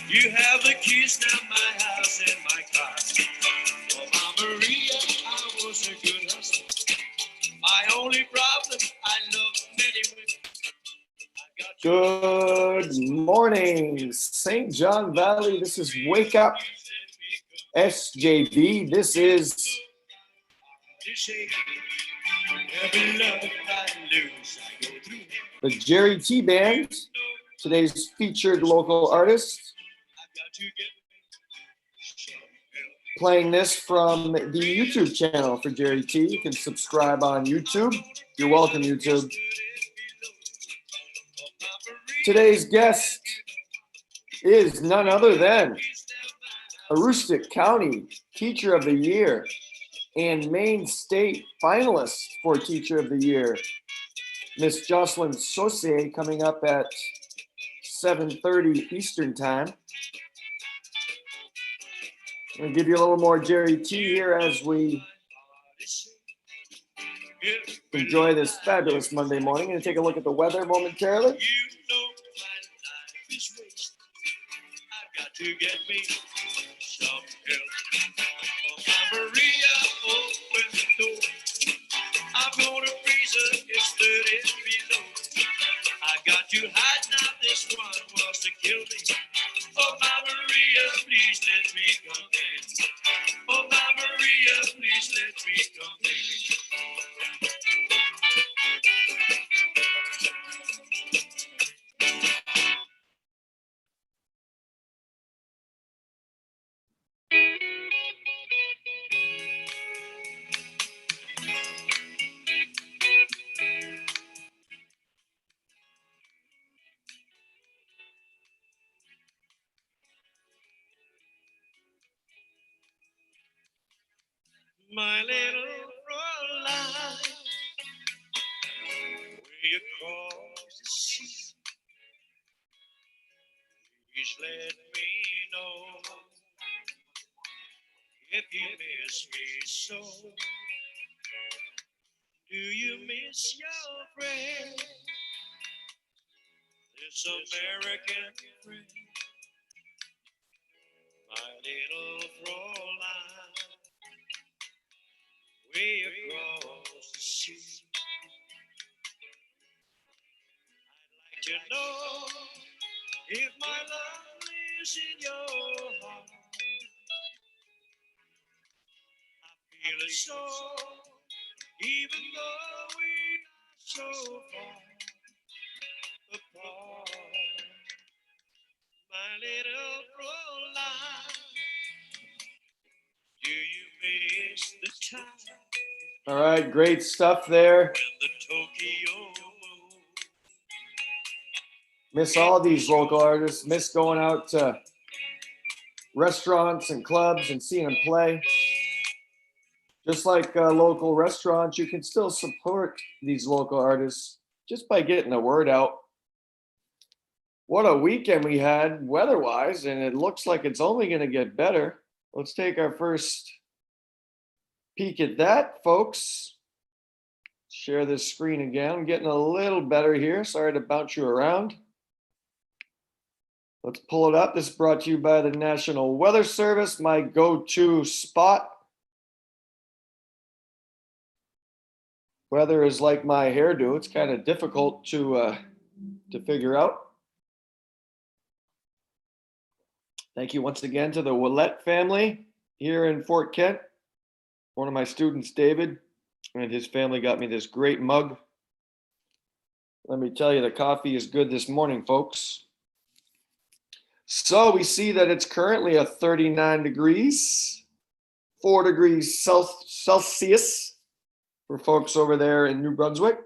You have the keys to my house and my car. Oh, Mama Maria, I was a good husband. My only problem, I love many women. Good morning, St. John Valley. This is Wake Up SJV. This is the Jerry T Band, today's featured local artist. Playing this from the YouTube channel for Jerry T. You can subscribe on YouTube. You're welcome, YouTube. Today's guest is none other than Aroostook County Teacher of the Year and Maine State finalist for Teacher of the Year, Miss Jocelyn Saucier, coming up at 7:30 Eastern Time. I'm going to give you a little more Jerry T here as we enjoy this fabulous Monday morning. I'm going to take a look at the weather momentarily. To get me some help. Oh, Maria, open the door. I'm gonna freeze her, it's 30 below. I got to hide now, this one wants to kill me. Oh, Maria, please let me come in. Oh, Maria, please let me come in. My little Fräulein, will you cross the sea? Please let me know if you miss me so. Do you miss your friend, this American friend? My little Fräulein, way across the sea. I'd like to know if my love lives in your heart. I feel it so, even though we are so far apart. My little Fräulein, do you miss the time? All right, great stuff there. Miss all these local artists. Miss going out to restaurants and clubs and seeing them play. Just like local restaurants, you can still support these local artists just by getting the word out. What a weekend we had weather-wise, and it looks like it's only going to get better. Let's take our first peek at that, folks. Share this screen again. I'm getting a little better here. Sorry to bounce you around. Let's pull it up. This is brought to you by the National Weather Service, my go-to spot. Weather is like my hairdo. It's kind of difficult to figure out. Thank you once again to the Willette family here in Fort Kent. One of my students, David, and his family got me this great mug. Let me tell you, the coffee is good this morning, folks. So we see that it's currently a 39 degrees, 4 degrees Celsius for folks over there in New Brunswick.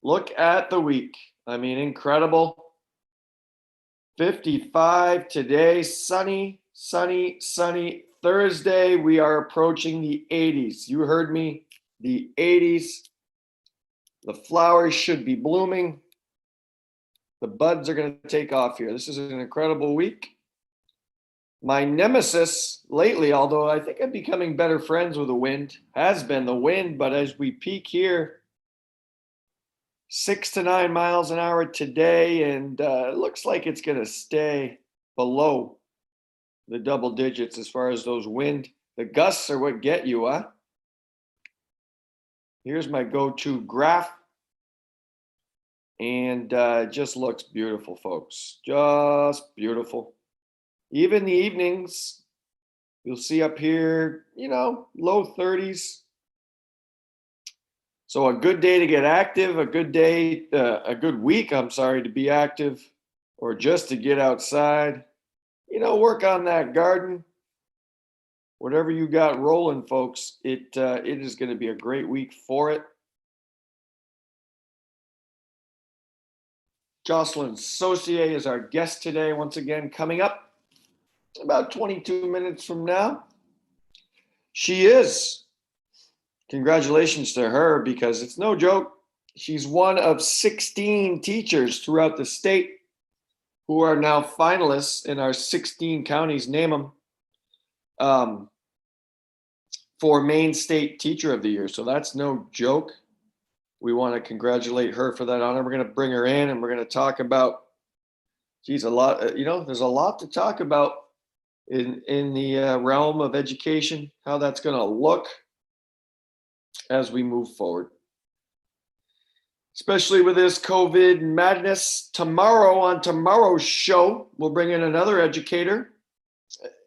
Look at the week. I mean, incredible. 55 today, sunny, sunny, sunny. Thursday, we are approaching the 80s. You heard me, the 80s. The flowers should be blooming. The buds are going to take off here. This is an incredible week. My nemesis lately, although I think I'm becoming better friends with the wind, has been the wind, but as we peak here, 6 to 9 miles an hour today, and it looks like it's going to stay below the double digits as far as those wind. The gusts are what get you, huh? Here's my go-to graph. And it just looks beautiful, folks. Just beautiful. Even the evenings, you'll see up here, low 30s. So a good day to get active, a good week, I'm sorry, to be active, or just to get outside, work on that garden. Whatever you got rolling, folks, it is going to be a great week for it. Jocelyn Saucier is our guest today, once again, coming up about 22 minutes from now. She is. Congratulations to her, because it's no joke. She's one of 16 teachers throughout the state who are now finalists in our 16 counties, name them, for Maine State Teacher of the Year. So that's no joke. We want to congratulate her for that honor. We're going to bring her in and we're going to talk about, there's a lot to talk about in the realm of education, how that's going to look as we move forward. Especially with this COVID madness. Tomorrow, on tomorrow's show, we'll bring in another educator.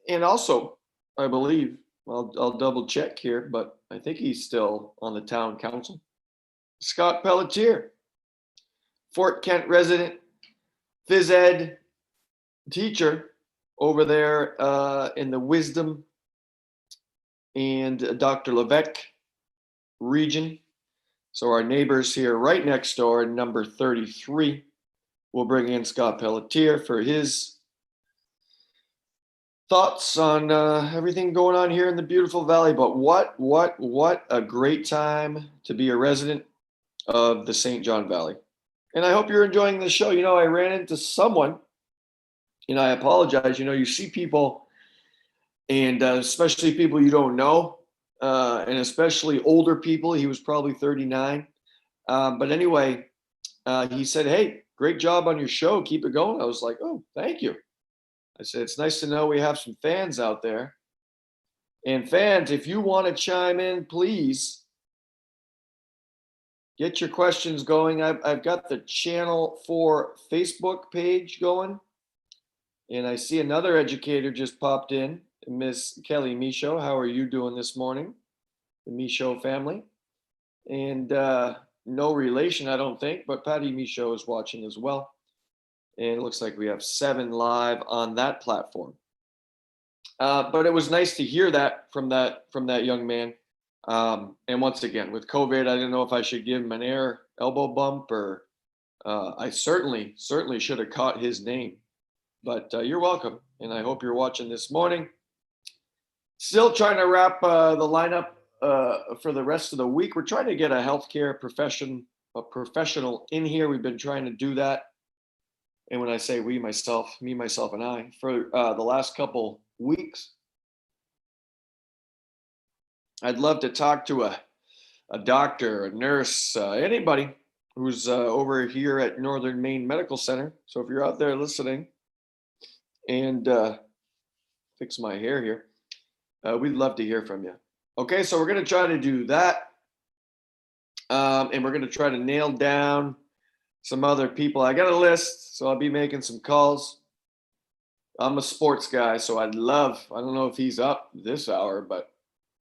And also, I believe, I'll double check here, but I think he's still on the town council. Scott Pelletier, Fort Kent resident, phys ed teacher over there in the Wisdom and Dr. Levesque region. So our neighbors here right next door, number 33, will bring in Scott Pelletier for his thoughts on everything going on here in the beautiful valley. But what a great time to be a resident of the St. John Valley. And I hope you're enjoying the show. I ran into someone, and I apologize. You see people, and especially people you don't know, and especially older people. He was probably 39. But anyway, he said, "Hey, great job on your show. Keep it going." I was like, "Oh, thank you." I said, "It's nice to know we have some fans out there." And fans, if you want to chime in, please get your questions going. I've got the Channel 4 Facebook page going. And I see another educator just popped in, Miss Kelly Michaud. How are you doing this morning? The Michaud family. And no relation, I don't think, but Patty Michaud is watching as well. And it looks like we have 7 live on that platform. But it was nice to hear that from that young man. And once again, with COVID, I didn't know if I should give him an elbow bump, or I certainly should have caught his name. But you're welcome, and I hope you're watching this morning. Still trying to wrap the lineup for the rest of the week. We're trying to get a healthcare professional in here. We've been trying to do that. And when I say we, myself, and I, for the last couple weeks. I'd love to talk to a doctor, a nurse, anybody who's over here at Northern Maine Medical Center. So if you're out there listening and fix my hair here, we'd love to hear from you. Okay, so we're going to try to do that. And we're going to try to nail down some other people. I got a list, so I'll be making some calls. I'm a sports guy, so I don't know if he's up this hour, but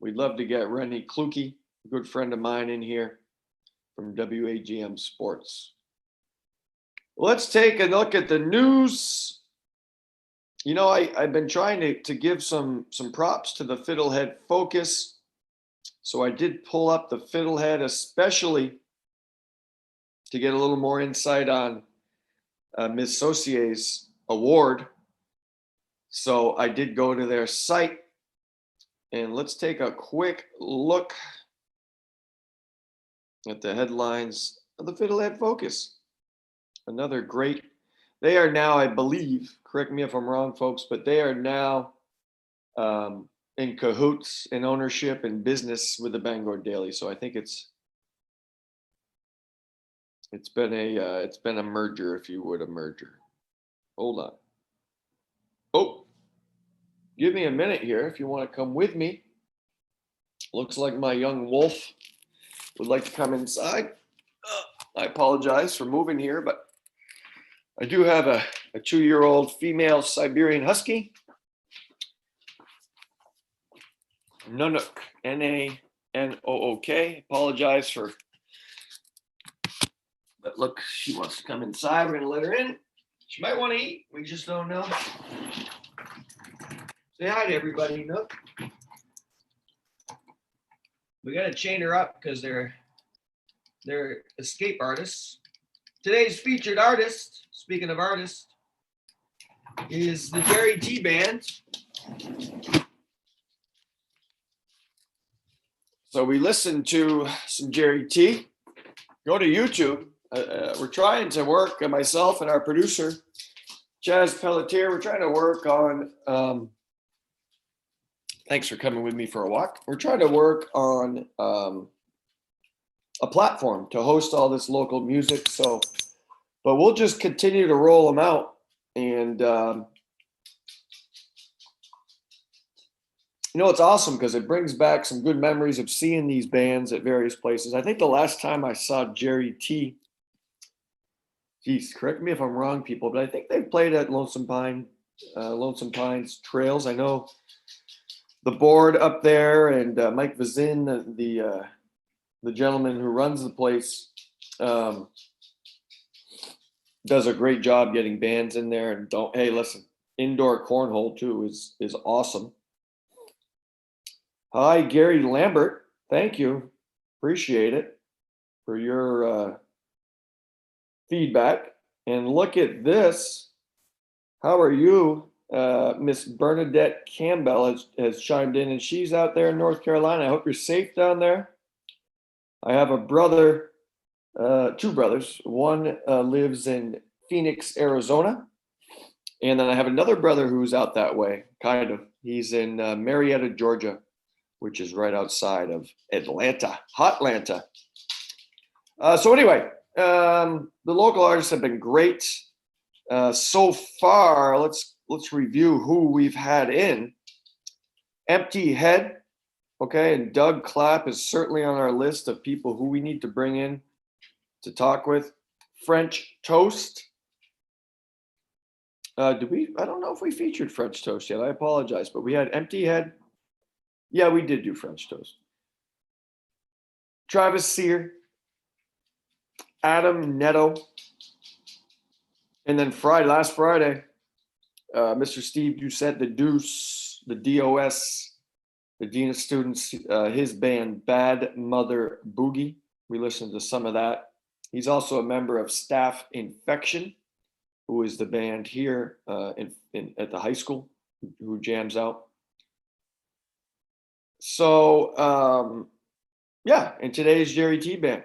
we'd love to get Rennie Kluke, a good friend of mine, in here from WAGM Sports. Let's take a look at the news. I've been trying to give some props to the Fiddlehead Focus. So I did pull up the Fiddlehead, especially to get a little more insight on Ms. Saucier's award. So I did go to their site, and let's take a quick look at the headlines of the Fiddlehead Focus. Another great, they are now, I believe, correct me if I'm wrong, folks, but they are now in cahoots in ownership and business with the Bangor Daily. So I think it's been a merger, if you would, a merger. Hold on. Oh, give me a minute here if you want to come with me. Looks like my young wolf would like to come inside. I apologize for moving here, but I do have a 2-year-old female Siberian Husky. Nanook, Nanook. Apologize for, but look, she wants to come inside. We're gonna let her in. She might want to eat. We just don't know. Say hi to everybody, Nook. We gotta chain her up because they're escape artists. Today's featured artist, speaking of artists, is the Jerry T Band. So we listened to some Jerry T. Go to YouTube. We're trying to work, myself and our producer, Chaz Pelletier, we're trying to work on, thanks for coming with me for a walk. We're trying to work on a platform to host all this local music. So, but we'll just continue to roll them out. And, you know, it's awesome because it brings back some good memories of seeing these bands at various places. I think the last time I saw Jerry T, geez, correct me if I'm wrong, people, but I think they played at Lonesome Pines Trails. I know the board up there and Mike Vazin, the gentleman who runs the place, does a great job getting bands in there. And hey, listen, indoor cornhole too is awesome. Hi, Gary Lambert. Thank you. Appreciate it for your feedback. And look at this. How are you? Miss Bernadette Campbell has chimed in, and she's out there in North Carolina. I hope you're safe down there. I have a brother, 2 brothers. One lives in Phoenix, Arizona. And then I have another brother who's out that way, kind of. He's in Marietta, Georgia, which is right outside of Atlanta, Hotlanta. So anyway, the local artists have been great. So far, let's review who we've had in. Empty Head, okay, and Doug Clapp is certainly on our list of people who we need to bring in to talk with. French Toast. I don't know if we featured French Toast yet. I apologize, but we had Empty Head. Yeah, we did do French Toast. Travis Sear, Adam Netto, and then last Friday, Mr. Steve Doucette, the Deuce, the DOS, the Dean of Students, his band Bad Mother Boogie. We listened to some of that. He's also a member of Staff Infection, who is the band here at the high school who jams out. So yeah, and today's Jerry T Band.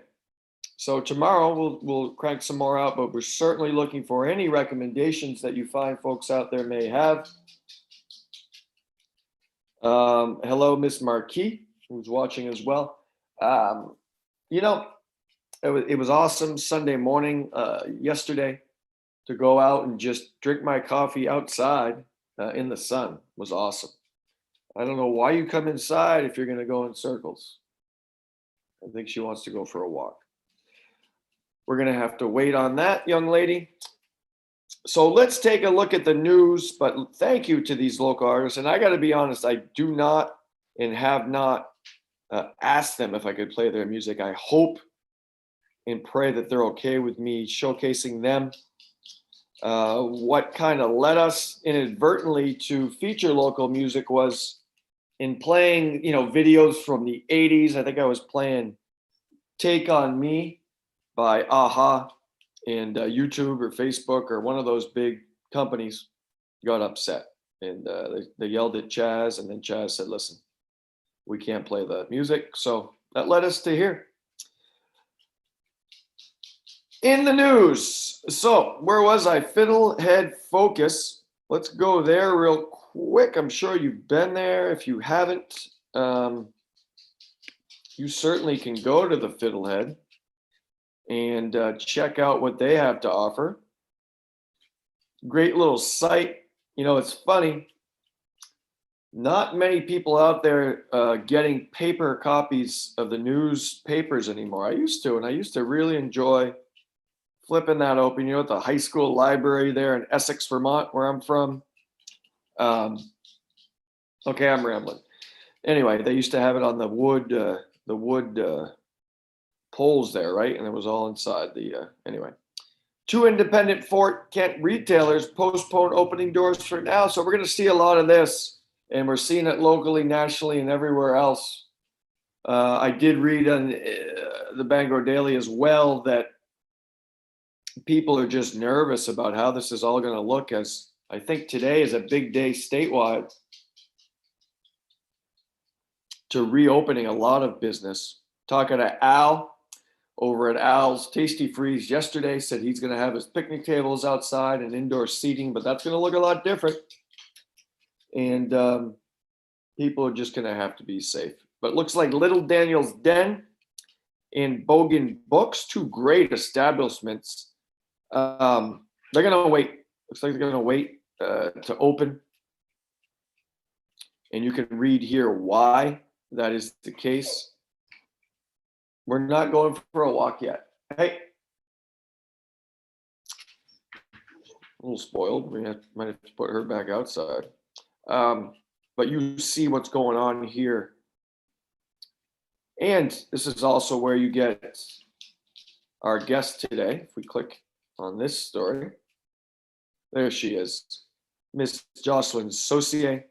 So tomorrow we'll crank some more out, but we're certainly looking for any recommendations that you find folks out there may have. Hello, Miss Marquis, who's watching as well. You know, it was awesome Sunday morning yesterday to go out and just drink my coffee outside in the sun. It was awesome. I don't know why you come inside if you're going to go in circles. I think she wants to go for a walk. We're going to have to wait on that, young lady. So let's take a look at the news, but thank you to these local artists. And I got to be honest, I do not and have not asked them if I could play their music. I hope and pray that they're okay with me showcasing them. What kind of led us inadvertently to feature local music was in playing, videos from the 80s. I think I was playing Take On Me by Aha, and YouTube or Facebook or one of those big companies got upset. And they yelled at Chaz, and then Chaz said, listen, we can't play the music. So that led us to here. In the news. So where was I? Fiddlehead Focus. Let's go there real quick. I'm sure you've been there. If you haven't, you certainly can go to the Fiddlehead and check out what they have to offer. Great little site. You know, it's funny. Not many people out there getting paper copies of the newspapers anymore. I used to, and I used to really enjoy flipping that open. You know, at the high school library there in Essex, Vermont, where I'm from. Okay, I'm rambling. Anyway, they used to have it on the wood poles there, right? And it was all inside the. Anyway, 2 independent Fort Kent retailers postpone opening doors for now. So we're going to see a lot of this, and we're seeing it locally, nationally, and everywhere else. I did read on the Bangor Daily as well that people are just nervous about how this is all going to look, as I think today is a big day statewide to reopening a lot of business. Talking to Al over at Al's Tasty Freeze yesterday, said he's going to have his picnic tables outside and indoor seating, but that's going to look a lot different. And people are just going to have to be safe. But it looks like Little Daniel's Den and Bogan Books, two great establishments. They're going to wait. Looks like they're going to wait to open. And you can read here why that is the case. We're not going for a walk yet. Hey, a little spoiled. We might have to put her back outside. But you see what's going on here. And this is also where you get our guest today. If we click on this story, there she is, Miss Jocelyn Saucier,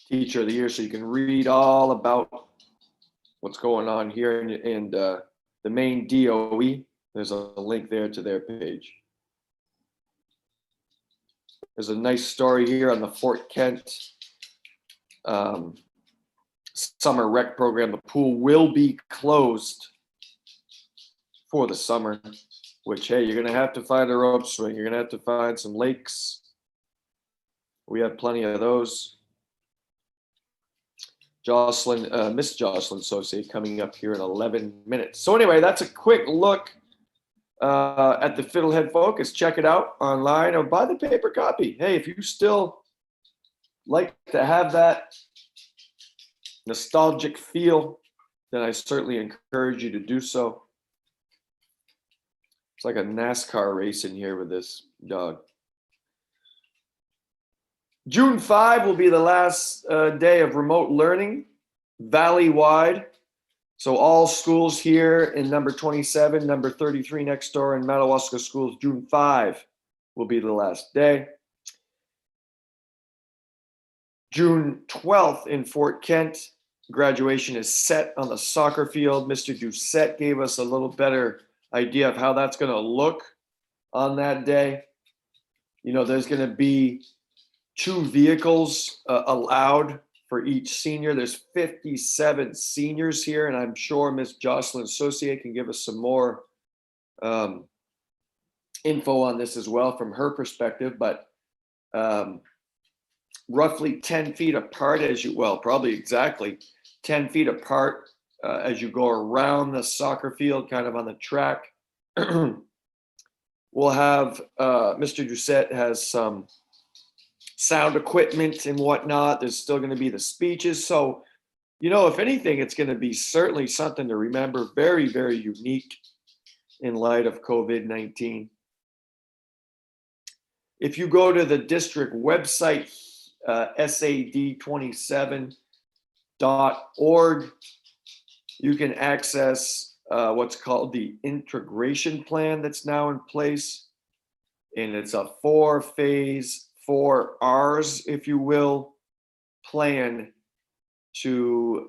Teacher of the Year. So you can read all about what's going on here, and the main DOE. There's a link there to their page. There's a nice story here on the Fort Kent summer rec program. The pool will be closed for the summer, which, hey, you're going to have to find a rope swing. You're going to have to find some lakes. We have plenty of those. Miss Jocelyn Saucier coming up here in 11 minutes. So anyway, that's a quick look at the Fiddlehead Focus. Check it out online or buy the paper copy. Hey, if you still like to have that nostalgic feel, then I certainly encourage you to do so. It's like a NASCAR race in here with this dog. June 5 will be the last day of remote learning, valley-wide. So all schools here in number 27, number 33 next door in Madawaska schools, June 5 will be the last day. June 12th in Fort Kent, graduation is set on the soccer field. Mr. Doucette gave us a little better idea of how that's going to look on that day. You know, there's going to be 2 vehicles allowed for each senior. There's 57 seniors here, and I'm sure Miss Jocelyn Saucier can give us some more info on this as well from her perspective, but roughly 10 feet apart probably exactly 10 feet apart as you go around the soccer field, kind of on the track. We'll have Mr. Doucette has some sound equipment and whatnot. There's still going to be the speeches. So, you know, if anything, it's going to be certainly something to remember. Very, very unique in light of COVID-19. If you go to the district website, sad27.org, you can access what's called the integration plan that's now in place. And it's a 4-phase, 4 R's, if you will, plan to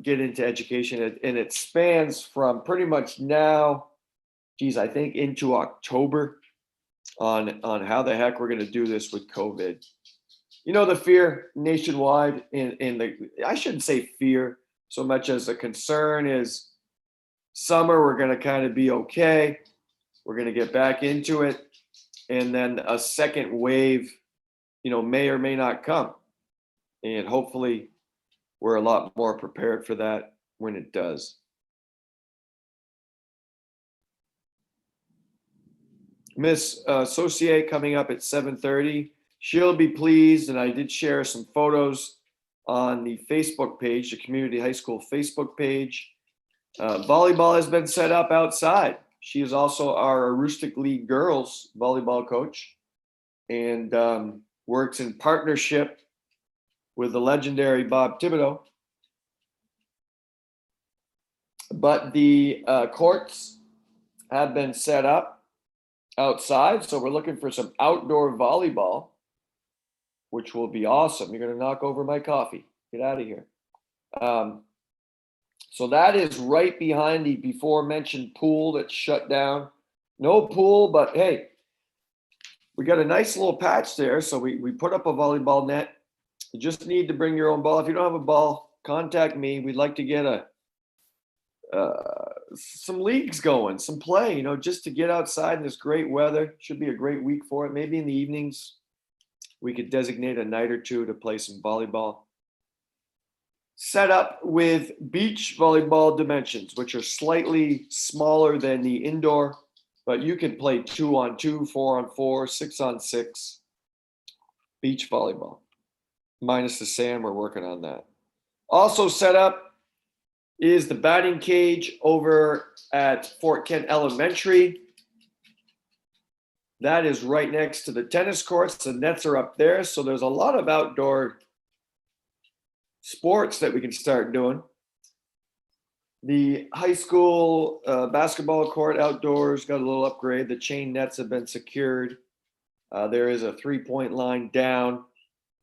get into education. And it spans from pretty much now, I think into October on how the heck we're going to do this with COVID. You know, the fear nationwide I shouldn't say fear so much as a concern is summer, we're going to kind of be okay. We're going to get back into it. And then a second wave, you know, may or may not come. And hopefully we're a lot more prepared for that when it does. Miss Saucier coming up at 7:30. She'll be pleased, and I did share some photos on the Facebook page, the Community High School Facebook page. Volleyball has been set up outside. She is also our Aroostook League girls volleyball coach, and works in partnership with the legendary Bob Thibodeau. But the courts have been set up outside, so we're looking for some outdoor volleyball, which will be awesome. You're going to knock over my coffee. Get out of here. So that is right behind the before mentioned pool that's shut down. No pool, but hey, we got a nice little patch there. So we put up a volleyball net. You just need to bring your own ball. If you don't have a ball, contact me. We'd like to get some leagues going, some play, just to get outside in this great weather. Should be a great week for it. Maybe in the evenings, we could designate a night or two to play some volleyball. Set up with beach volleyball dimensions, which are slightly smaller than the indoor, but you can play 2-on-2, 4-on-4, 6-on-6 beach volleyball. Minus the sand, we're working on that. Also set up is the batting cage over at Fort Kent Elementary. That is right next to the tennis courts. The nets are up there, so there's a lot of outdoor sports that we can start doing. The high school basketball court outdoors got a little upgrade. The chain nets have been secured. There is a 3-point line down,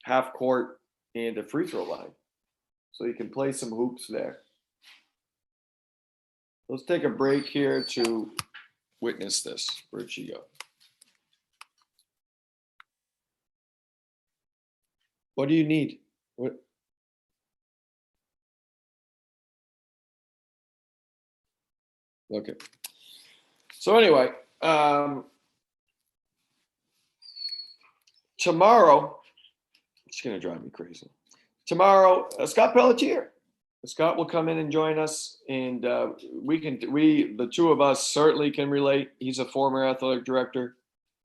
half court, and a free throw line. So you can play some hoops there. Let's take a break here to witness this. Where'd she go? What do you need? What? Okay. So anyway, tomorrow, it's going to drive me crazy. Tomorrow, Scott Pelletier. Scott will come in and join us, and the two of us certainly can relate. He's a former athletic director.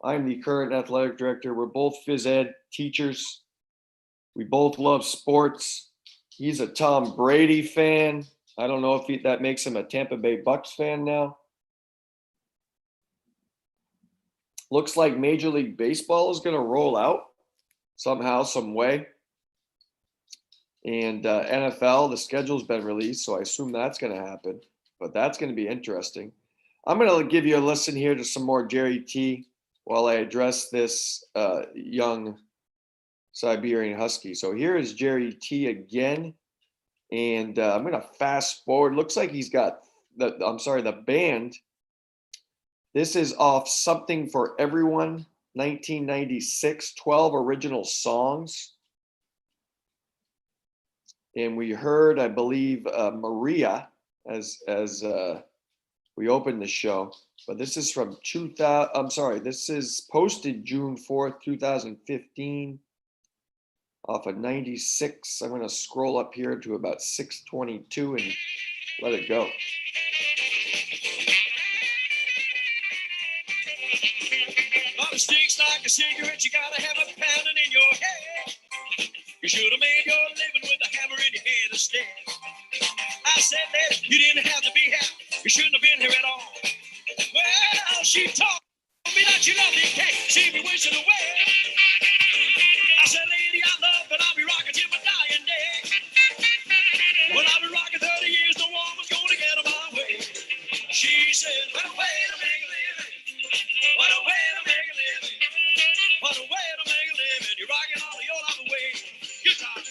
I'm the current athletic director. We're both phys ed teachers. We both love sports. He's a Tom Brady fan. I don't know if that makes him a Tampa Bay Bucks fan now. Looks like Major League Baseball is going to roll out somehow, some way. And NFL, the schedule's been released, so I assume that's going to happen. But that's going to be interesting. I'm going to give you a listen here to some more Jerry T while I address this young Siberian Husky. So here is Jerry T again. And I'm going to fast forward. Looks like he's got the band. This is off Something for Everyone, 1996, 12 original songs. And we heard, I believe, Maria as we opened the show. But this is from 2000. This is posted June 4th, 2015. Off of 96. I'm going to scroll up here to about 622 and let it go. On a stick's like a cigarette, you gotta have a pounding in your head. You should have made your living with a hammer in your hand instead. I said that you didn't have to be here. You shouldn't have been here at all. Well, she told me that you love me, can't see me wishing away. I said, lady, I love, but I'll be rocking till my dying day. Well, I've been rocking 30 years, no woman's gonna get on my way. She said, what a way to make a living. What a way to make a living. What a way to make a living. You're rocking all of your life away. Good time.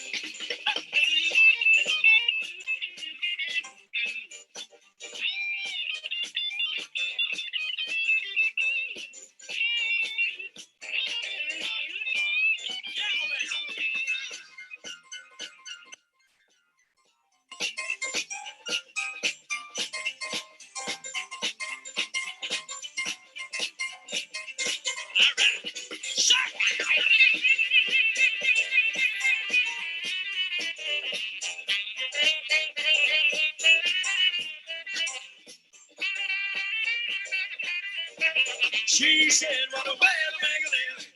She said, what a way to make a living.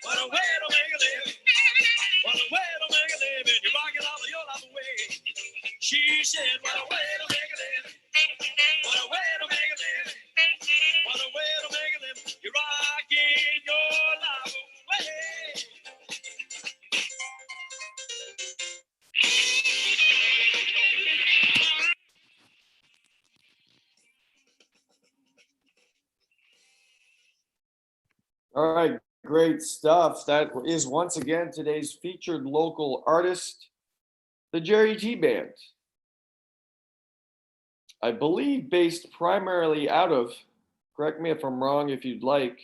What a way to All right, great stuff. That is once again today's featured local artist, the Jerry T Band. I believe based primarily out of, correct me if I'm wrong if you'd like,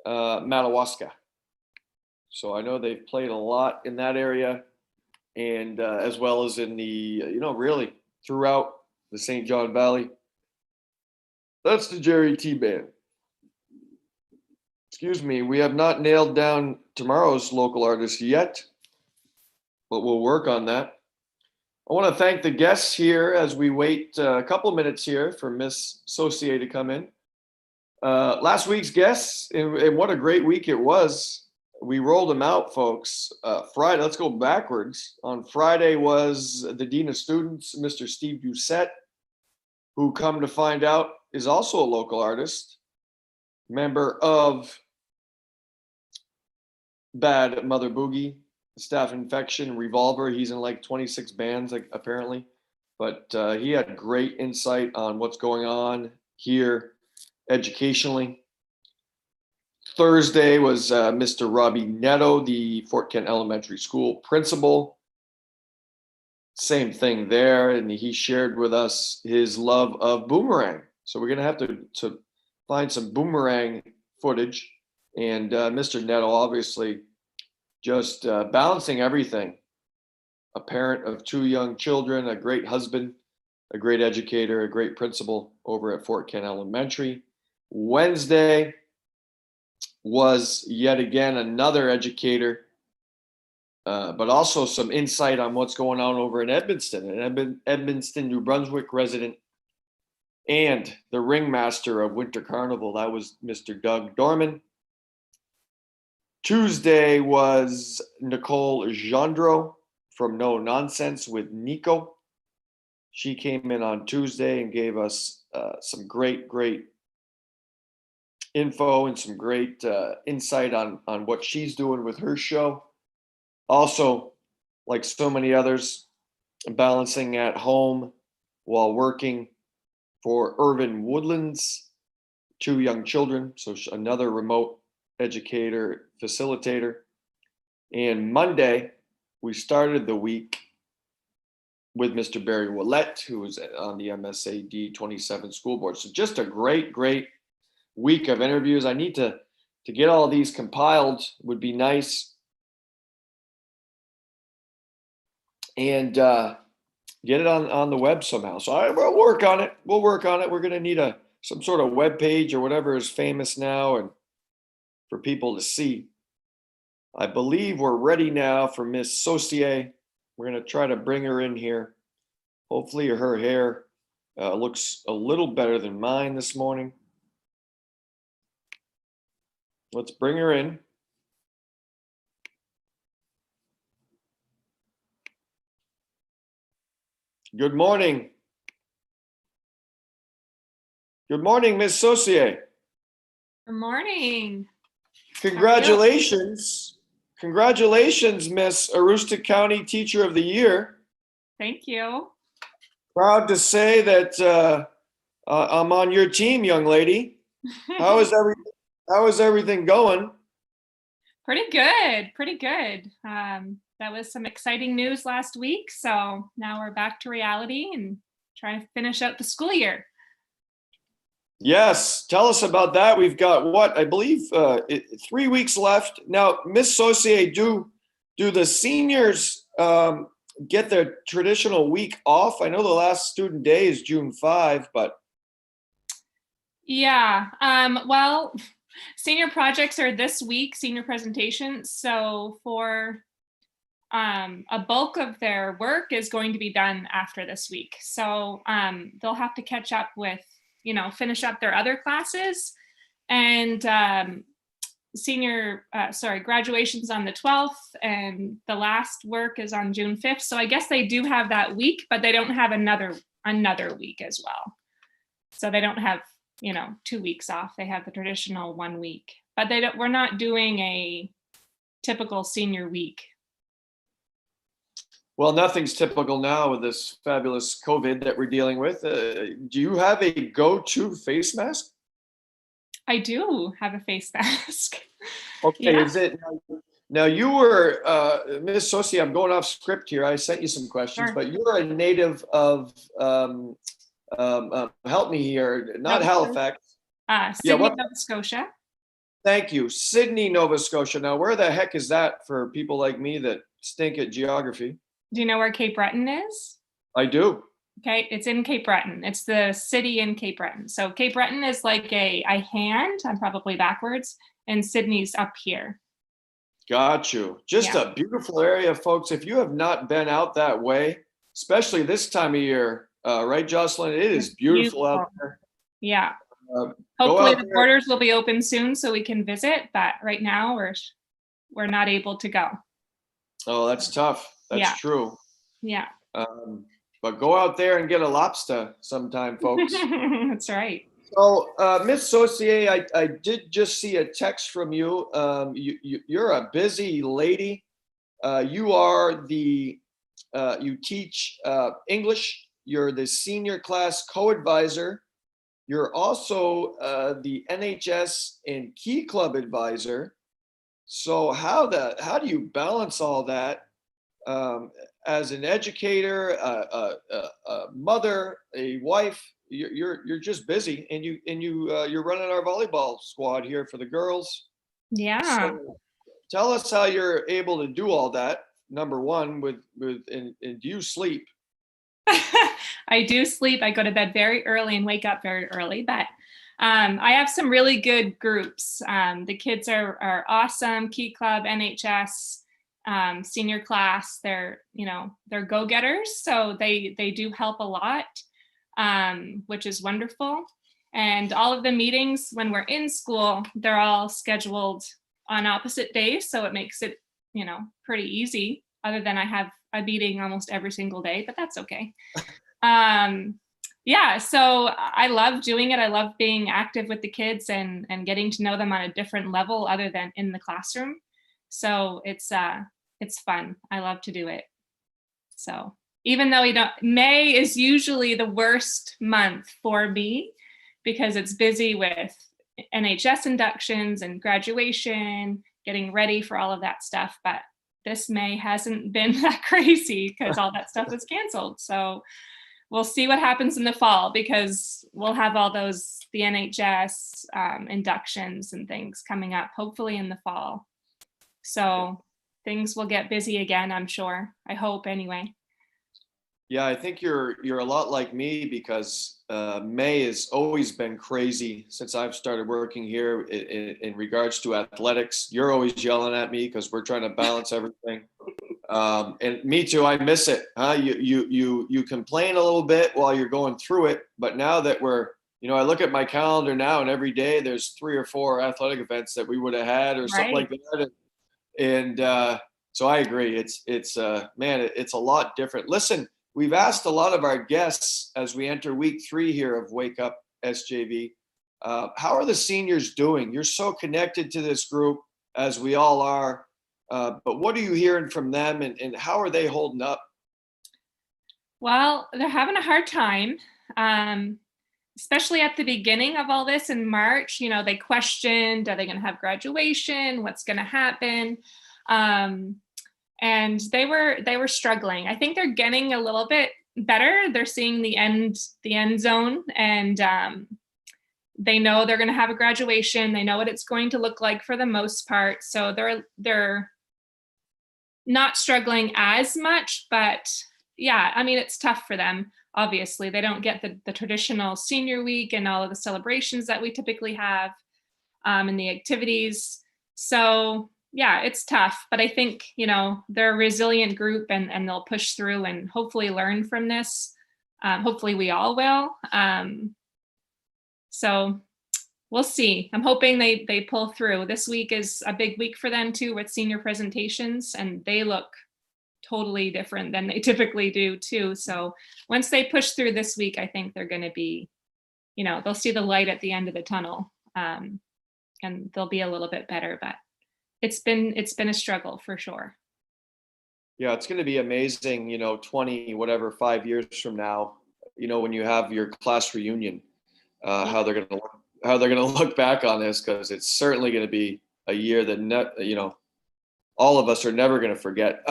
Madawaska. So I know they've played a lot in that area, and as well as in the, really throughout the St. John Valley. That's the Jerry T Band. Excuse me, we have not nailed down tomorrow's local artist yet, but we'll work on that. I want to thank the guests here as we wait a couple of minutes here for Miss Saucier to come in. Last week's guests, and what a great week it was. We rolled them out, folks. Friday, let's go backwards. On Friday was the Dean of Students, Mr. Steve Doucette, who, come to find out, is also a local artist, member of Bad Mother Boogie, Staff Infection, Revolver. He's in like 26 bands, apparently. But he had great insight on what's going on here educationally. Thursday was Mr. Robbie Netto, the Fort Kent Elementary School principal. Same thing there, and he shared with us his love of boomerang. So we're going to have to find some boomerang footage. And Mr. Netto, obviously, just balancing everything. A parent of 2 young children, a great husband, a great educator, a great principal over at Fort Kent Elementary. Wednesday was yet again another educator, but also some insight on what's going on over in Edmundston, an Edmundston, New Brunswick resident, and the ringmaster of Winter Carnival. That was Mr. Doug Dorman. Tuesday was Nicole Gendro from No Nonsense with Nico. She came in on Tuesday and gave us some great info and some great insight on what she's doing with her show. Also, like so many others, balancing at home while working for Irvin Woodlands, 2 young children, so another remote educator, facilitator. And Monday, we started the week with Mr. Barry Willett, who was on the MSAD 27 school board. So just a great week of interviews. I need to get all these compiled, would be nice. And get it on the web somehow. So we'll work on it. We're going to need some sort of web page or whatever is famous now and for people to see. I believe we're ready now for Miss Saucier. We're going to try to bring her in here. Hopefully her hair looks a little better than mine this morning. Let's bring her in. Good morning. Good morning, Miss Saucier. Good morning. Congratulations. Congratulations, Miss Aroostook County Teacher of the Year. Thank you. Proud to say that I'm on your team, young lady. How is everything going? Pretty good. That was some exciting news last week. So now we're back to reality and trying to finish out the school year. Yes, tell us about that. We've got I believe 3 weeks left. Now, Miss Saucier, do the seniors get their traditional week off? I know the last student day is June 5, but. Yeah, well, senior projects are this week, senior presentations. So for a bulk of their work is going to be done after this week. So they'll have to catch up with, finish up their other classes, and graduation's on the 12th, and the last work is on June 5th. So I guess they do have that week, but they don't have another week as well. So they don't have, 2 weeks off. They have the traditional 1 week, but we're not doing a typical senior week. Well, nothing's typical now with this fabulous COVID that we're dealing with. Do you have a go-to face mask? I do have a face mask. Okay, Yeah, is it now you were Miss Sosi, I'm going off script here. I sent you some questions, sure. but you're a native of help me here, not Nova Scotia. Halifax. Yeah, Sydney, what? Nova Scotia. Thank you. Sydney, Nova Scotia. Now, where the heck is that for people like me that stink at geography? Do you know where Cape Breton is? I do. Okay, it's in Cape Breton. It's the city in Cape Breton. So Cape Breton is like a hand, I'm probably backwards, and Sydney's up here. Got you. Just Yeah, a beautiful area, folks. If you have not been out that way, especially this time of year, right, Jocelyn? It is it's beautiful out beautiful. there. Yeah. Uh, go Hopefully out the there. borders will be open soon so we can visit, but right now we're not able to go. Oh, that's tough. Yeah, That's true. yeah. But go out there and get a lobster sometime, folks. That's right. So, Miss Saucier, I did just see a text from you. You're a busy lady. You are you teach English. You're the senior class co-advisor. You're also the NHS and Key Club advisor. So how do you balance all that as an educator, a mother, a wife? You're just busy, and you're running our volleyball squad here for the girls. Yeah. So tell us how you're able to do all that. Number one, and do you sleep? I do sleep. I go to bed very early and wake up very early, but I have some really good groups. The kids are awesome. Key Club, NHS, senior class. They're go-getters, so they do help a lot, which is wonderful. And all of the meetings when we're in school, they're all scheduled on opposite days, so it makes it pretty easy. Other than I have a meeting almost every single day, but that's okay. Yeah, so I love doing it. I love being active with the kids and getting to know them on a different level other than in the classroom. So it's fun. I love to do it. So even though May is usually the worst month for me because it's busy with NHS inductions and graduation, getting ready for all of that stuff. But this May hasn't been that crazy because all that stuff is canceled. So we'll see what happens in the fall because we'll have all the NHS inductions and things coming up, hopefully in the fall. So things will get busy again, I'm sure. I hope anyway. Yeah, I think you're a lot like me because May has always been crazy since I've started working here in regards to athletics. You're always yelling at me because we're trying to balance everything. And me too, I miss it. Huh? You complain a little bit while you're going through it, but now that I look at my calendar now, and every day there's 3 or 4 athletic events that we would have had or something like that. And so I agree. It's man, it's a lot different. Listen, we've asked a lot of our guests as we enter week 3 here of Wake Up SJV. How are the seniors doing? You're so connected to this group, as we all are. But what are you hearing from them, and how are they holding up? Well, they're having a hard time, especially at the beginning of all this in March. They questioned, are they going to have graduation? What's going to happen? And they were struggling. I think they're getting a little bit better. They're seeing the end zone, and they know they're going to have a graduation. They know what it's going to look like for the most part. So they're not struggling as much, but yeah, I mean, it's tough for them. Obviously, they don't get the traditional senior week and all of the celebrations that we typically have, and the activities. So yeah, it's tough, but I think, they're a resilient group and they'll push through and hopefully learn from this. Hopefully we all will. So we'll see. I'm hoping they pull through. This week is a big week for them too, with senior presentations, and they look totally different than they typically do too. So once they push through this week, I think they're going to be, they'll see the light at the end of the tunnel, and they'll be a little bit better, but it's been a struggle for sure. Yeah, it's going to be amazing, 5 years from now, when you have your class reunion, how they're going to how they're going to look back on this, because it's certainly going to be a year that all of us are never going to forget.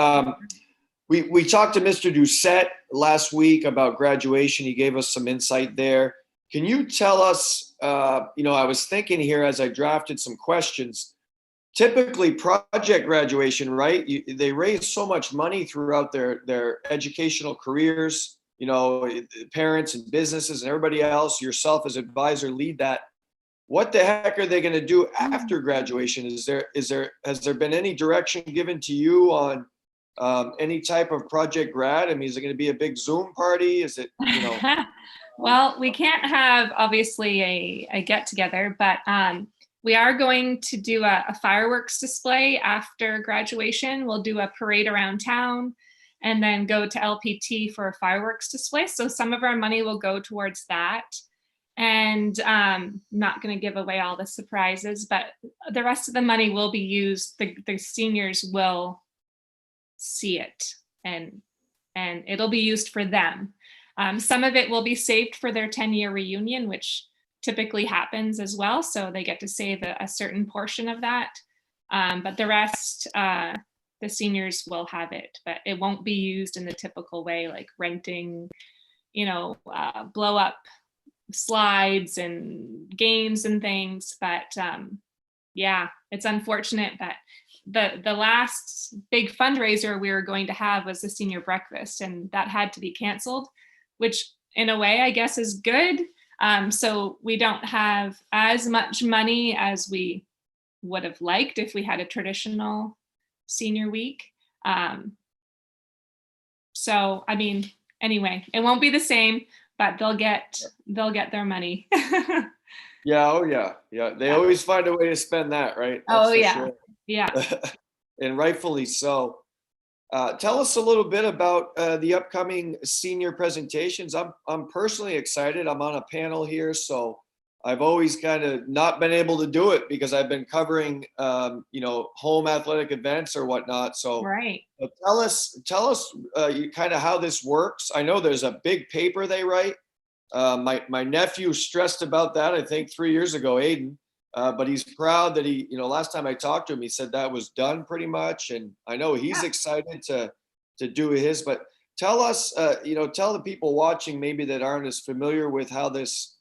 We talked to Mr. Doucette last week about graduation. He gave us some insight there. Can you tell us, I was thinking here as I drafted some questions, typically project graduation, right? They raise so much money throughout their educational careers, parents and businesses and everybody else, yourself as advisor, lead that. What the heck are they going to do after graduation? Has there been any direction given to you on any type of project grad? I mean, is it going to be a big Zoom party? Is it, Well, we can't have obviously a get together, but we are going to do a fireworks display after graduation. We'll do a parade around town and then go to LPT for a fireworks display. So some of our money will go towards that. And not going to give away all the surprises, but the rest of the money will be used. The seniors will see it, and it'll be used for them. Some of it will be saved for their 10-year reunion, which typically happens as well. So they get to save a certain portion of that. But the rest, the seniors will have it, but it won't be used in the typical way, like renting, blow up slides and games and things. But yeah, it's unfortunate, but the last big fundraiser we were going to have was the senior breakfast, and that had to be canceled, which in a way I guess is good. So we don't have as much money as we would have liked if we had a traditional senior week. So I mean, anyway, it won't be the same, but they'll get their money. Yeah. Oh yeah. Yeah. They always find a way to spend that, right? That's yeah. Sure. Yeah. And rightfully so. Tell us a little bit about the upcoming senior presentations. I'm personally excited. I'm on a panel here, so I've always kind of not been able to do it because I've been covering, home athletic events or whatnot. So right. Tell us kind of how this works. I know there's a big paper they write. My nephew stressed about that, I think 3 years ago, Aiden. But he's proud that last time I talked to him, he said that was done pretty much. And I know he's excited to do his, but tell us, tell the people watching maybe that aren't as familiar with how this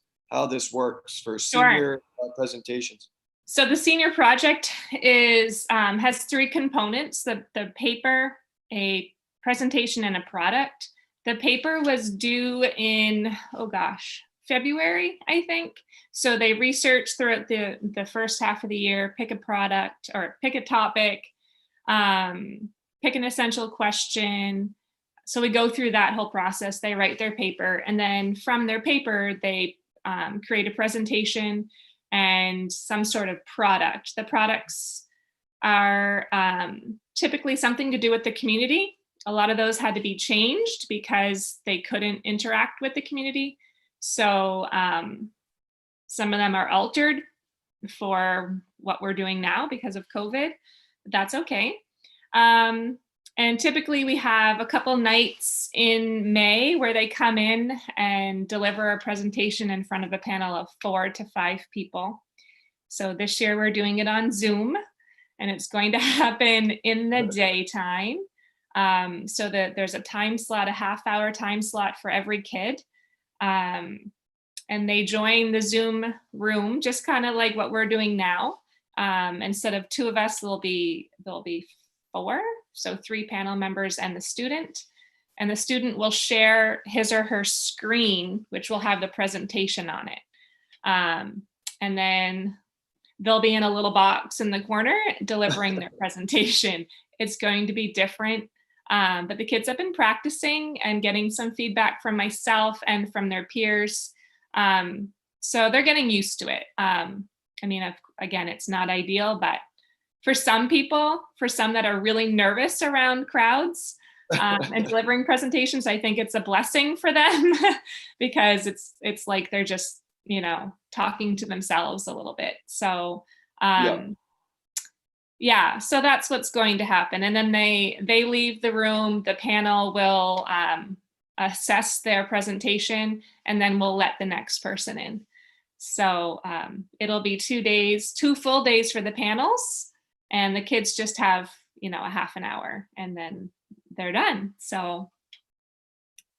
works for senior presentations. So the senior project has 3 components: the paper, a presentation, and a product. The paper was due in, February, I think. So they research throughout the first half of the year, pick a product or pick a topic, pick an essential question. So we go through that whole process. They write their paper, and then from their paper, they create a presentation and some sort of product. The products are typically something to do with the community. A lot of those had to be changed because they couldn't interact with the community. So some of them are altered for what we're doing now because of COVID. But that's okay. And typically we have a couple nights in May where they come in and deliver a presentation in front of a panel of 4 to 5 people. So this year we're doing it on Zoom, and it's going to happen in the daytime. So that there's a time slot, a half-hour time slot for every kid. And they join the Zoom room, just kind of like what we're doing now. Instead of 2 of us, there'll be 4, so 3 panel members and the student. And the student will share his or her screen, which will have the presentation on it. And then they'll be in a little box in the corner delivering their presentation. It's going to be different. But the kids have been practicing and getting some feedback from myself and from their peers. So they're getting used to it. Again, it's not ideal, but for some people, for some that are really nervous around crowds and delivering presentations, I think it's a blessing for them because it's like they're just, talking to themselves a little bit. So, yeah, so that's what's going to happen. And then they leave the room, the panel will assess their presentation, and then we'll let the next person in. So it'll be 2 days, 2 full days for the panels, and the kids just have, a half an hour and then they're done. So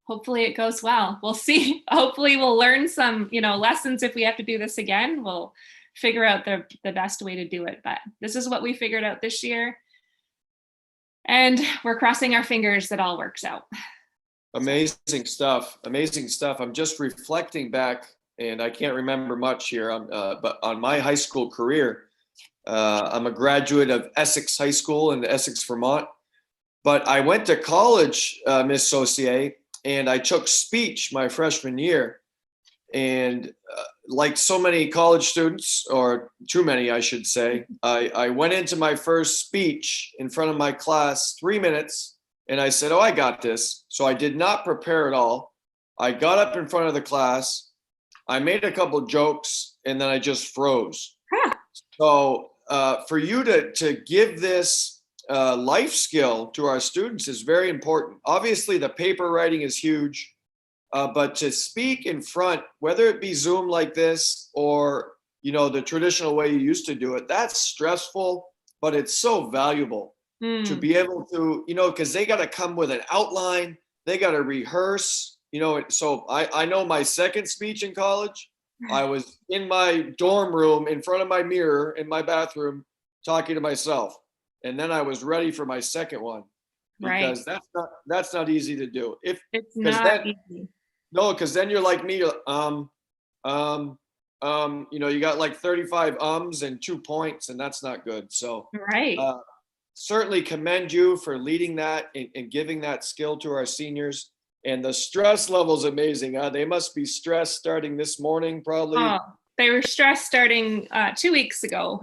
hopefully it goes well. We'll see. Hopefully we'll learn some, lessons. If we have to do this again, we'll figure out the best way to do it. But this is what we figured out this year. And we're crossing our fingers that all works out. Amazing stuff. Amazing stuff. I'm just reflecting back, and I can't remember much here, but on my high school career, I'm a graduate of Essex High School in Essex, Vermont. But I went to college, Miss Saucier, and I took speech my freshman year. And like so many college students, or too many, I should say, I went into my first speech in front of my class, 3 minutes, and I said, oh, I got this. So I did not prepare at all. I got up in front of the class, I made a couple of jokes, and then I just froze. Huh. So for you to give this life skill to our students is very important. Obviously, the paper writing is huge. But to speak in front, whether it be Zoom like this or, the traditional way you used to do it, that's stressful, but it's so valuable to be able to, because they got to come with an outline, they got to rehearse, so I know my second speech in college, I was in my dorm room in front of my mirror in my bathroom talking to myself. And then I was ready for my second one, because that's not easy to do. It's not easy. No, because then you're like me, you got like 35 ums and 2 points, and that's not good. So certainly commend you for leading that and giving that skill to our seniors. And the stress level is amazing. They must be stressed starting this morning, probably. Oh, they were stressed starting 2 weeks ago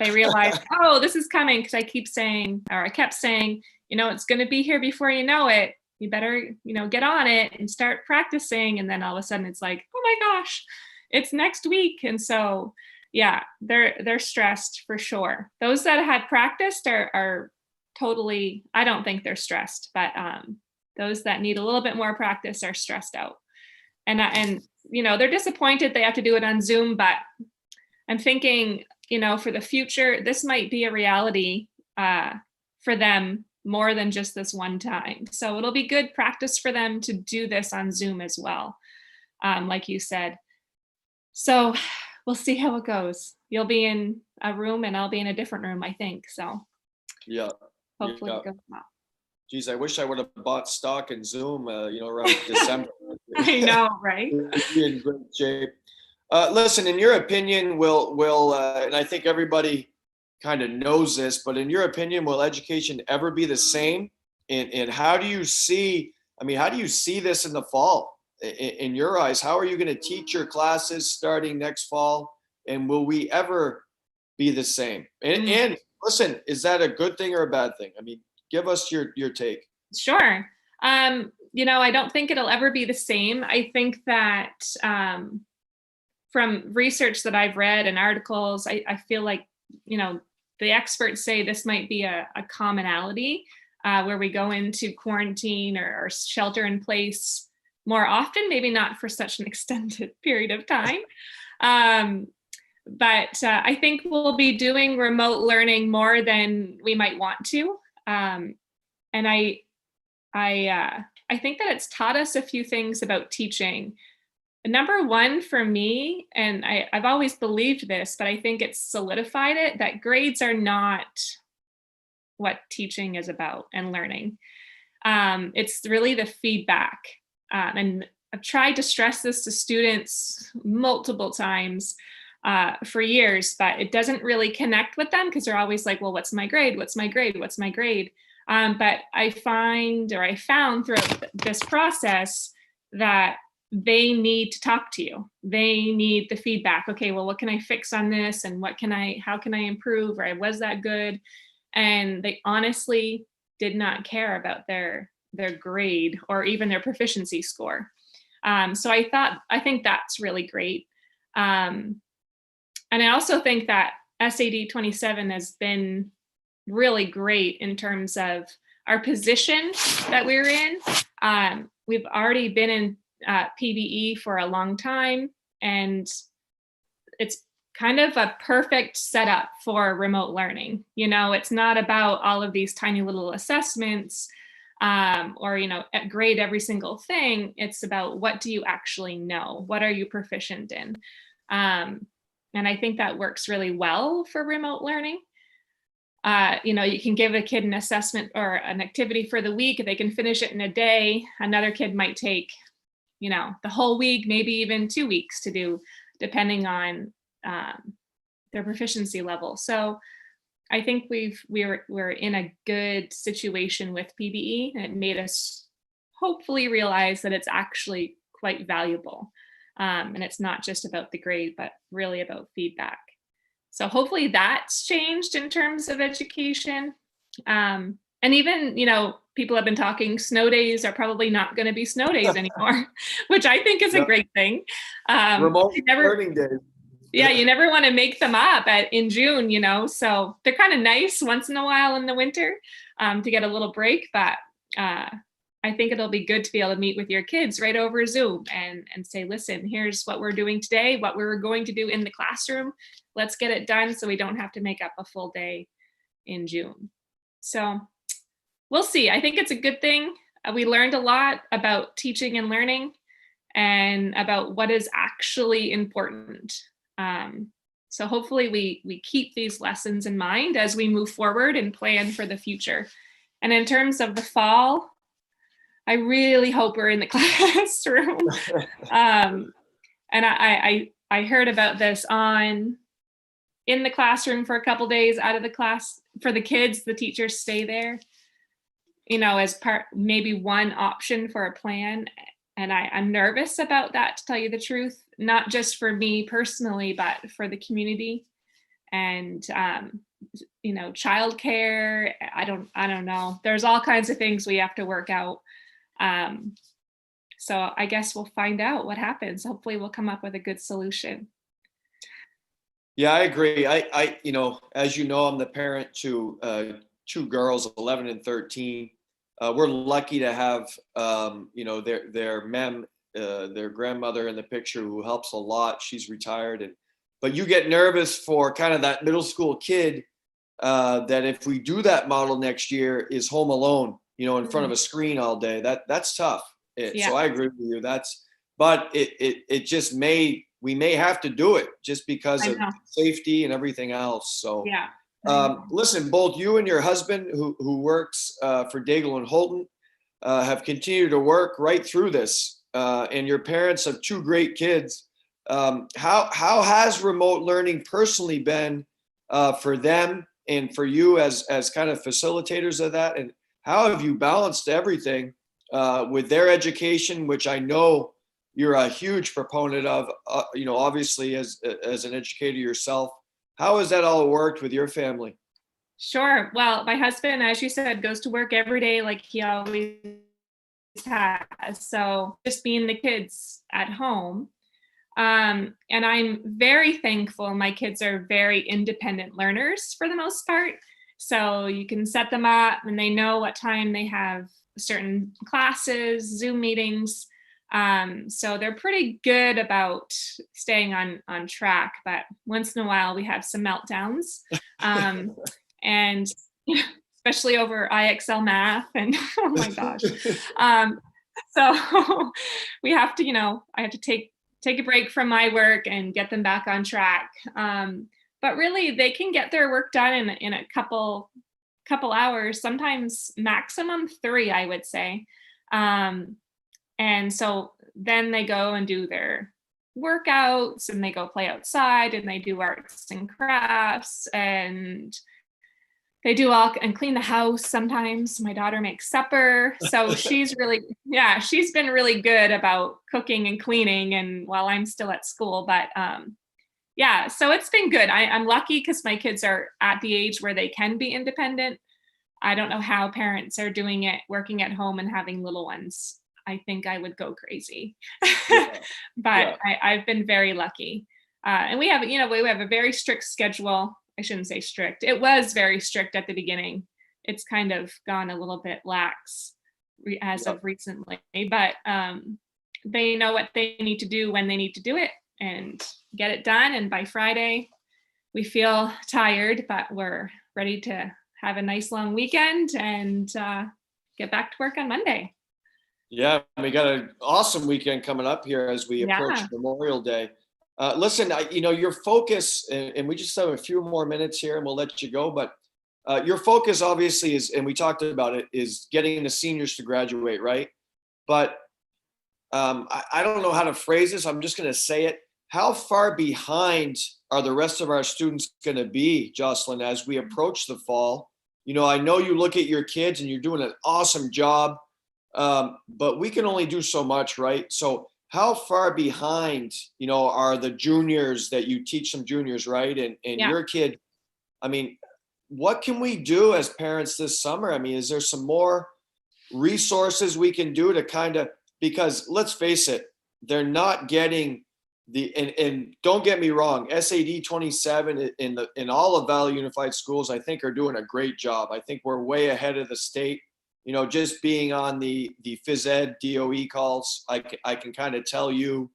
they realized, oh, this is coming, because I kept saying, it's going to be here before you know it. You better, get on it and start practicing. And then all of a sudden it's like, oh my gosh, it's next week. And so, yeah, they're stressed for sure. Those that had practiced are totally, I don't think they're stressed, but those that need a little bit more practice are stressed out. And they're disappointed they have to do it on Zoom, but I'm thinking, for the future, this might be a reality for them more than just this one time. So it'll be good practice for them to do this on Zoom as well, like you said. So we'll see how it goes. You'll be in a room and I'll be in a different room, I think. So yeah, hopefully it goes well. Geez, I wish I would have bought stock in Zoom, around December. I know, right? Be in great shape. Listen, in your opinion, will and I think everybody kind of knows this, but in your opinion, will education ever be the same? And how do you see this in the fall? In your eyes, how are you going to teach your classes starting next fall? And will we ever be the same? And listen, is that a good thing or a bad thing? Give us your take. Sure. I don't think it'll ever be the same. I think that from research that I've read and articles, I feel like, the experts say this might be a commonality where we go into quarantine or shelter in place more often, maybe not for such an extended period of time. But I think we'll be doing remote learning more than we might want to. And I think that it's taught us a few things about teaching. Number one for me, and I've always believed this, but I think it's solidified it, that grades are not what teaching is about and learning. It's really the feedback. And I've tried to stress this to students multiple times for years, but it doesn't really connect with them because they're always like, well, what's my grade? What's my grade? What's my grade? But I found throughout this process that they need to talk to you. They need the feedback. Okay, well, what can I fix on this? And how can I improve? Or was that good? And they honestly did not care about their grade or even their proficiency score. So I think that's really great. And I also think that SAD 27 has been really great in terms of our position that we're in. We've already been in PBE for a long time, and it's kind of a perfect setup for remote learning. It's not about all of these tiny little assessments, or, grade every single thing. It's about, what do you actually know? What are you proficient in? And I think that works really well for remote learning. You can give a kid an assessment or an activity for the week. They can finish it in a day. Another kid might take, the whole week, maybe even 2 weeks to do, depending on their proficiency level. So I think we're in a good situation with PBE, and it made us hopefully realize that it's actually quite valuable. And it's not just about the grade, but really about feedback. So hopefully that's changed in terms of education. And even, people have been talking, snow days are probably not going to be snow days anymore, which I think is a great thing. Remote learning days. Yeah, you never want to make them up in June, so they're kind of nice once in a while in the winter to get a little break. But I think it'll be good to be able to meet with your kids right over Zoom and say, listen, here's what we're doing today, what we're going to do in the classroom. Let's get it done so we don't have to make up a full day in June. So we'll see. I think it's a good thing. We learned a lot about teaching and learning and about what is actually important. So hopefully we keep these lessons in mind as we move forward and plan for the future. And in terms of the fall, I really hope we're in the classroom. And I heard about this in the classroom for a couple days out of the class for the kids. The teachers stay there, as part, maybe one option for a plan. And I'm nervous about that, to tell you the truth, not just for me personally, but for the community and, childcare. I don't know. There's all kinds of things we have to work out. So I guess we'll find out what happens. Hopefully we'll come up with a good solution. Yeah, I agree. I as you know, I'm the parent to 2 girls, 11 and 13. We're lucky to have, their mem, their grandmother in the picture, who helps a lot. She's retired, but you get nervous for kind of that middle school kid that if we do that model next year is home alone, in front of a screen all day. That's tough. So I agree with you. But it just we may have to do it just because of safety and everything else. So listen, both you and your husband, who works for Daigle and Holton, have continued to work right through this, and your parents have 2 great kids. How has remote learning personally been for them and for you as kind of facilitators of that? And how have you balanced everything with their education, which I know you're a huge proponent of, obviously as an educator yourself? How has that all worked with your family? Sure. Well, my husband, as you said, goes to work every day like he always has. So just being the kids at home. And I'm very thankful. My kids are very independent learners for the most part. So you can set them up and they know what time they have certain classes, Zoom meetings. So they're pretty good about staying on track, but once in a while we have some meltdowns, and especially over IXL math and oh my gosh. So we have to, I have to take a break from my work and get them back on track. But really they can get their work done in a couple hours, sometimes maximum 3, I would say. And so then they go and do their workouts and they go play outside and they do arts and crafts and they do and clean the house. Sometimes my daughter makes supper. So she's been really good about cooking and cleaning and while I'm still at school, but so it's been good. I'm lucky because my kids are at the age where they can be independent. I don't know how parents are doing it, working at home and having little ones. I think I would go crazy, but I've been very lucky. And we have a very strict schedule. I shouldn't say strict. It was very strict at the beginning. It's kind of gone a little bit lax as of recently, but they know what they need to do when they need to do it. and get it done. And by Friday, we feel tired, but we're ready to have a nice long weekend and get back to work on Monday. Yeah, we got an awesome weekend coming up here as we approach Yeah. Memorial Day. Listen, your focus, and we just have a few more minutes here and we'll let you go, but your focus obviously is, and we talked about it, is getting the seniors to graduate, right? But I don't know how to phrase this. I'm just going to say it. How far behind are the rest of our students going to be, Jocelyn, as we approach the fall? I know you look at your kids and you're doing an awesome job, but we can only do so much, right? So how far behind, are the juniors that you teach some juniors, right? And your kid, I mean, what can we do as parents this summer? I mean, is there some more resources we can do to kind of, because let's face it, they're not getting and don't get me wrong, SAD 27 in all of Valley Unified Schools, I think are doing a great job. I think we're way ahead of the state. Just being on the phys ed DOE calls, I can kind of tell you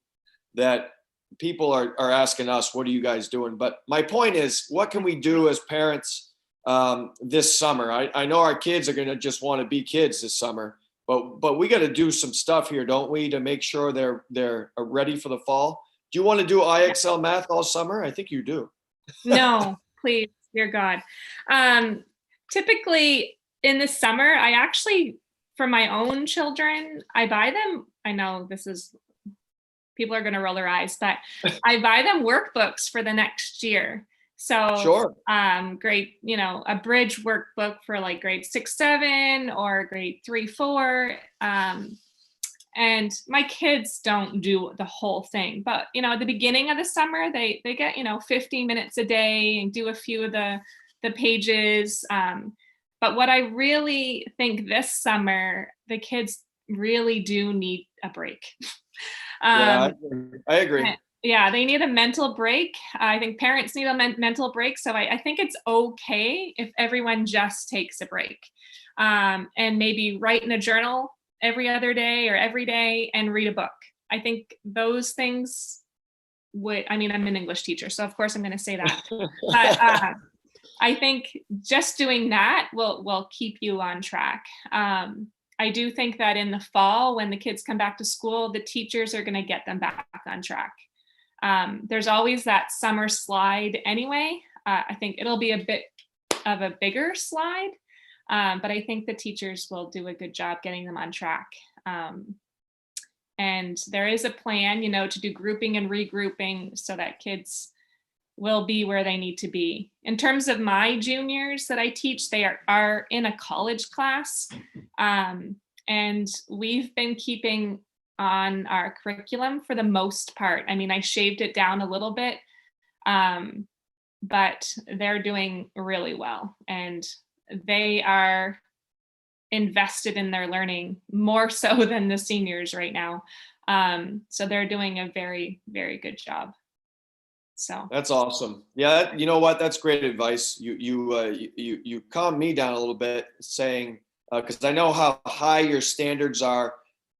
that people are asking us, what are you guys doing? But my point is, what can we do as parents this summer? I know our kids are going to just want to be kids this summer, but we got to do some stuff here, don't we, to make sure they're ready for the fall. Do you want to do IXL math all summer? I think you do. No, please, dear God. Typically in the summer, I actually, for my own children, I buy them. I know people are going to roll their eyes, but I buy them workbooks for the next year. So, sure. Grade, a bridge workbook for like grade 6, 7 or grade 3, 4. And my kids don't do the whole thing, but at the beginning of the summer, they get 15 minutes a day and do a few of the pages. But what I really think this summer, the kids really do need a break. I agree. Yeah, they need a mental break. I think parents need a mental break. So I think it's okay if everyone just takes a break and maybe write in a journal every other day or every day and read a book. I think those things I'm an English teacher, so of course I'm going to say that. But I think just doing that will keep you on track. I do think that in the fall, when the kids come back to school, the teachers are going to get them back on track. There's always that summer slide anyway. I think it'll be a bit of a bigger slide, but I think the teachers will do a good job getting them on track. And there is a plan, to do grouping and regrouping so that kids will be where they need to be. In terms of my juniors that I teach, they are in a college class. And we've been keeping on our curriculum for the most part. I shaved it down a little bit, but they're doing really well. And they are invested in their learning more so than the seniors right now. So they're doing a very, very good job. So that's awesome. Yeah, you know what? That's great advice. You calmed me down a little bit, saying because I know how high your standards are,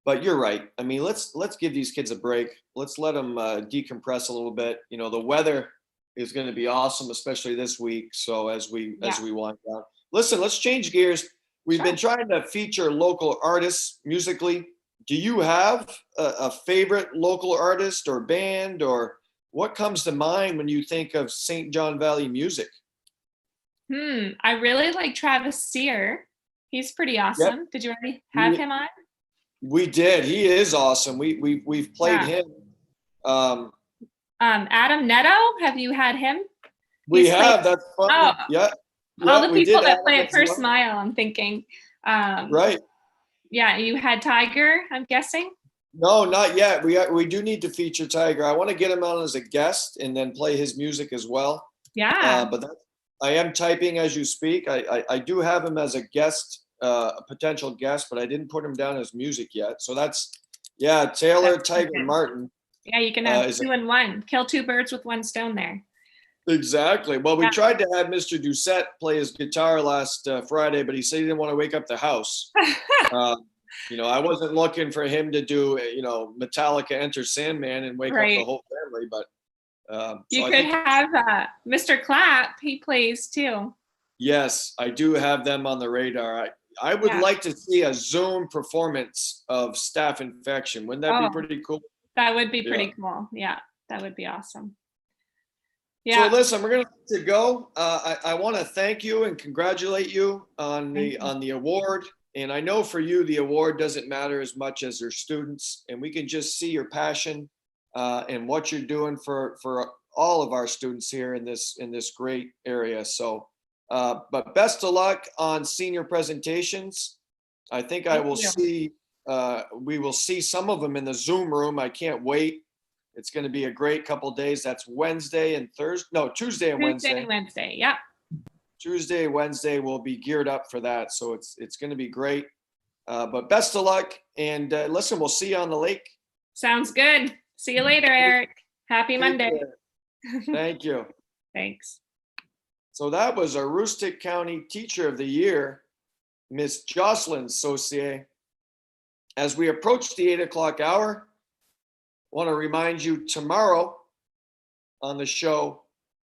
but you're right. Let's give these kids a break. Let's let them decompress a little bit. The weather is going to be awesome, especially this week. So as we wind down, listen, let's change gears. We've been trying to feature local artists musically. Do you have a favorite local artist or band, or what comes to mind when you think of St. John Valley music? I really like Travis Sear. He's pretty awesome. Yep. Did you already have him on? We did. He is awesome. We've played him. Adam Netto, have you had him? We have. That's fun. Oh, yeah. All the people that play at First Mile, I'm thinking. Right. Yeah, you had Tiger, I'm guessing? No, not yet. We do need to feature Tiger. I want to get him on as a guest and then play his music as well. Yeah. But I am typing as you speak. I do have him as a guest, a potential guest, but I didn't put him down as music yet. So Taylor, Tiger, Martin. Yeah, you can have 2 in 1. Kill 2 birds with 1 stone there. Exactly. Well, we tried to have Mr. Doucette play his guitar last Friday, but he said he didn't want to wake up the house. You know, I wasn't looking for him to do, Metallica Enter Sandman and wake up the Right. whole family, but You so I could think, have Mr. Clapp. He plays too. yes, I do have them on the radar. I would Yeah. like to see a Zoom performance of Staff Infection. Wouldn't that be Oh, pretty cool? that would be Yeah. pretty cool. Yeah, that would be awesome. So Yeah. listen, we're gonna let you go. I want to thank you and congratulate you on Thank you. the award. And I know for you, the award doesn't matter as much as your students, and we can just see your passion and what you're doing for all of our students here in this great area. So, but best of luck on senior presentations. I think I Thank will you. see. We will see some of them in the Zoom room. I can't wait. It's going to be a great couple of days. That's Wednesday and Thursday. No, Tuesday and Tuesday, Wednesday. Wednesday. Yeah. Tuesday, Wednesday, we'll be geared up for that. So it's going to be great. But best of luck. And listen, we'll see you on the lake. Sounds good. See you later, Eric. Happy Take Monday. care. Thank you. Thanks. So that was our Aroostook County Teacher of the Year, Miss Jocelyn Saucier. As we approach the 8 o'clock hour, I want to remind you tomorrow on the show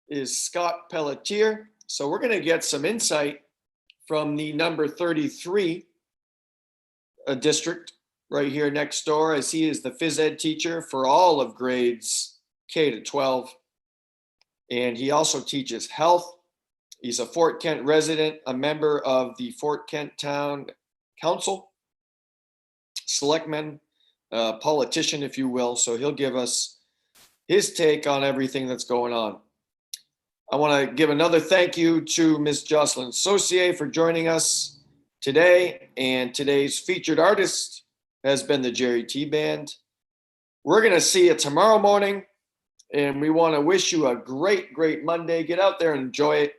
is Scott Pelletier. So we're going to get some insight from the number 33 district right here next door, as he is the phys ed teacher for all of grades K to 12. And he also teaches health. He's a Fort Kent resident, a member of the Fort Kent Town Council, selectman, politician, if you will. So he'll give us his take on everything that's going on. I want to give another thank you to Ms. Jocelyn Saucier for joining us today. And today's featured artist has been the Jerry T Band. We're going to see you tomorrow morning. And we want to wish you a great, great Monday. Get out there and enjoy it.